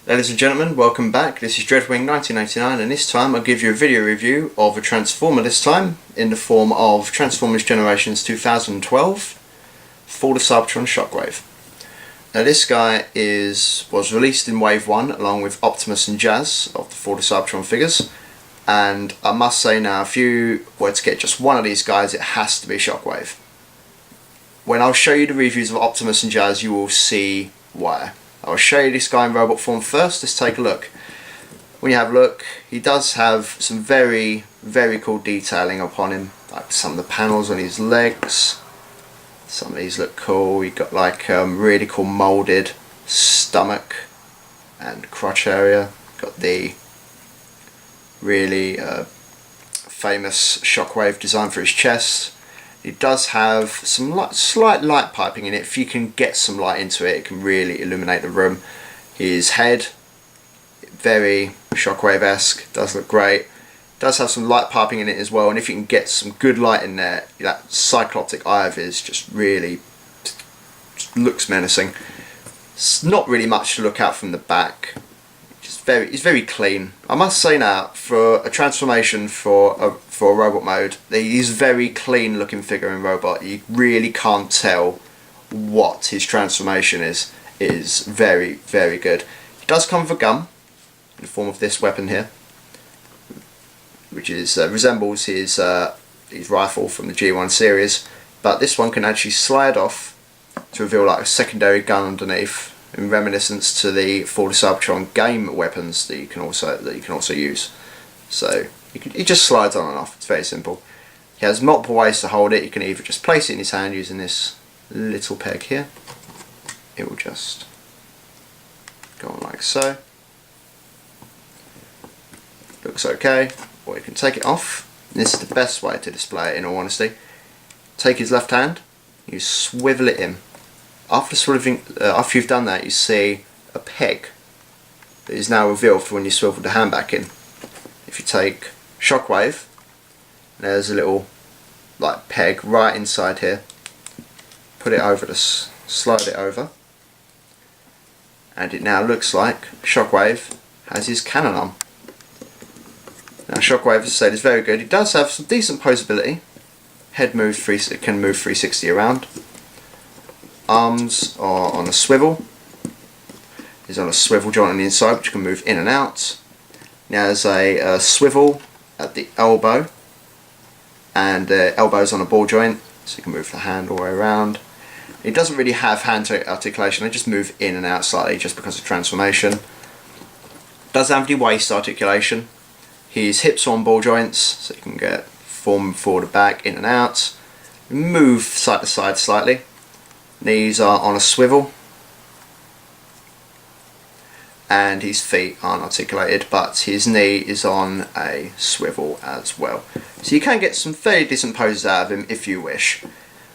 Ladies and gentlemen, welcome back. This is Dreadwing 1989, and this time I'll give you a video review of a Transformer, this time in the form of Transformers Generations 2012 for the Cybertron Shockwave. Now this guy was released in Wave 1 along with Optimus and Jazz of the For the Cybertron figures, and I must say now, if you were to get just one of these guys, it has to be Shockwave. When I'll show you the reviews of Optimus and Jazz, you will see why. I'll show you this guy in robot form first. Let's take a look. When you have a look, he does have some very cool detailing upon him, like some of the panels on his legs. Some of these look cool. You've got like really cool moulded stomach and crotch area. Got the really famous Shockwave design for his chest. He does have some slight light piping in it. If you can get some light into it, it can really illuminate the room. His head, very Shockwave-esque, does look great. Does have some light piping in it as well, and if you can get some good light in there, that cycloptic eye of his just really looks menacing. It's not really much to look out from the back. He's very clean. I must say now, for a transformation for a robot mode, he's a very clean looking figure in robot. You really can't tell what his transformation is. It is very good. He does come with a gun in the form of this weapon here, which is resembles his rifle from the G1 series, but this one can actually slide off to reveal like a secondary gun underneath, in reminiscence to the For the Cybertron game weapons that you can also use. So he just slides on and off. It's very simple. He has multiple ways to hold it. You can either just place it in his hand using this little peg here. It will just go on like so. Looks okay. Or you can take it off. This is the best way to display it, in all honesty. Take his left hand, you swivel it in. After you've done that, you see a peg that is now revealed for when you swivel the hand back in. If you take Shockwave, there's a little like peg right inside here. Put it over slide it over, and it now looks like Shockwave has his cannon on. Now Shockwave, as I said, is very good. He does have some decent posability. Head can move 360 around. Arms are on a swivel. He's on a swivel joint on the inside, which can move in and out. Now there's a swivel at the elbow, and the elbow's on a ball joint, so you can move the hand all the way around. He doesn't really have hand articulation. They just move in and out slightly just because of transformation. Does have the waist articulation. His hips are on ball joints, so you can get forward and back, in and out. Move side to side slightly. Knees are on a swivel, and his feet aren't articulated, but his knee is on a swivel as well. So you can get some fairly decent poses out of him if you wish.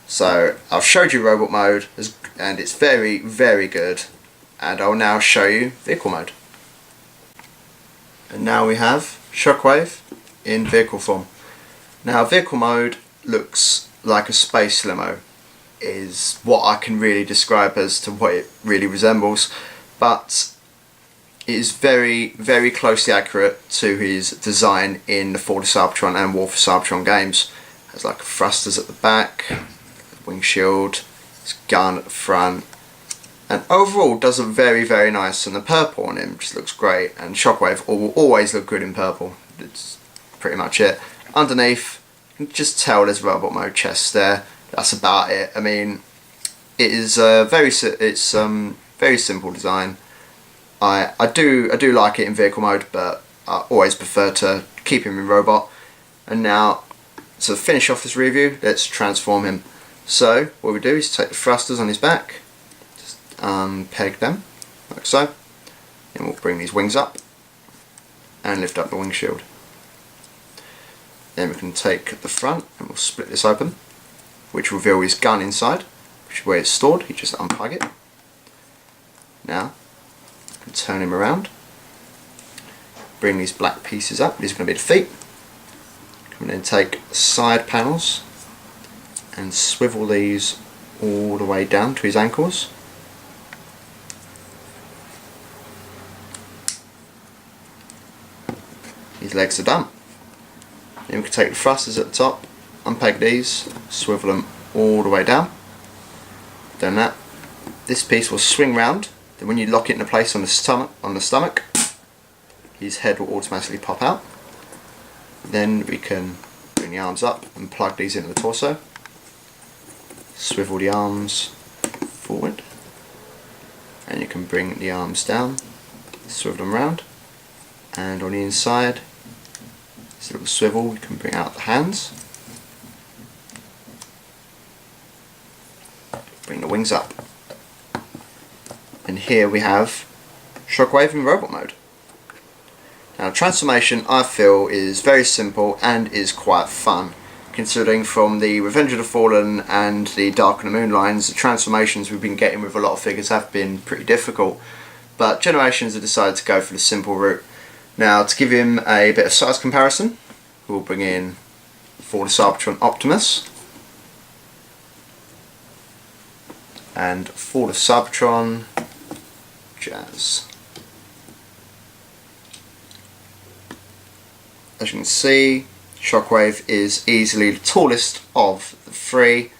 So I've showed you robot mode, and it's very good, and I'll now show you vehicle mode. And now we have Shockwave in vehicle form. Now vehicle mode looks like a space limo, is what I can really describe as to what it really resembles, but it is very closely accurate to his design in the For the Cybertron and War for Cybertron games. Has like thrusters at the back, windshield, his gun at the front, and overall does look very nice, and the purple on him just looks great, and Shockwave will always look good in purple. It's pretty much it. Underneath, you can just tell there's robot mode chest there. That's about it. I mean, it is very simple design. I do like it in vehicle mode, but I always prefer to keep him in robot. And now, to finish off this review, let's transform him. So what we do is take the thrusters on his back, just peg them like so, and we'll bring these wings up and lift up the windshield. Then we can take the front and we'll split this open, which will reveal his gun inside, which is where it's stored. You just unplug it. Now, you can turn him around, bring these black pieces up. These are going to be the feet. You can then take the side panels and swivel these all the way down to his ankles. his legs are done. Then we can take the thrusters at the top, unpeg these, swivel them all the way down. Done that. This piece will swing round. Then when you lock it into place on the stomach, his head will automatically pop out. Then we can bring the arms up and plug these into the torso. Swivel the arms forward, and you can bring the arms down, swivel them round, and on the inside, this little swivel, we can bring out the hands, bring the wings up, and here we have Shockwave in robot mode. Now, transformation, I feel, is very simple and is quite fun, considering from the Revenge of the Fallen and the Dark of the Moon lines, the transformations we've been getting with a lot of figures have been pretty difficult, but Generations have decided to go for the simple route. Now, to give him a bit of size comparison, we'll bring in for the Cybertron Optimus, and for the Cybertron Jazz. As you can see, Shockwave is easily the tallest of the three,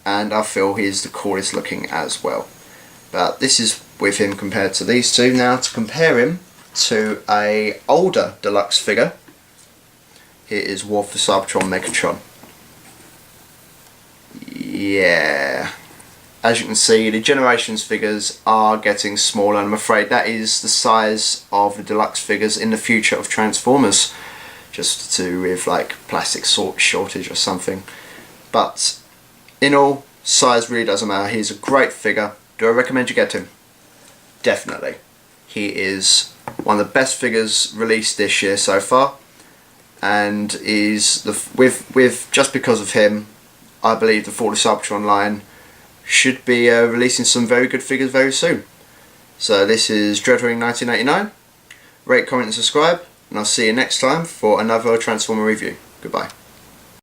and I feel he's the coolest looking as well. But this is with him compared to these two. Now, to compare him to a older deluxe figure, here is War for Cybertron Megatron. Yeah, as you can see, the Generations figures are getting smaller, and I'm afraid that is the size of the deluxe figures in the future of Transformers, just to do with like plastic shortage or something. But in all, size really doesn't matter. He's a great figure. Do I recommend you get him? Definitely. He is one of the best figures released this year so far, and is with just because of him, I believe the Fall of Cybertron line should be releasing some very good figures very soon. So this is Dreadwing 1989. Rate, comment and subscribe, and I'll see you next time for another Transformer review. Goodbye.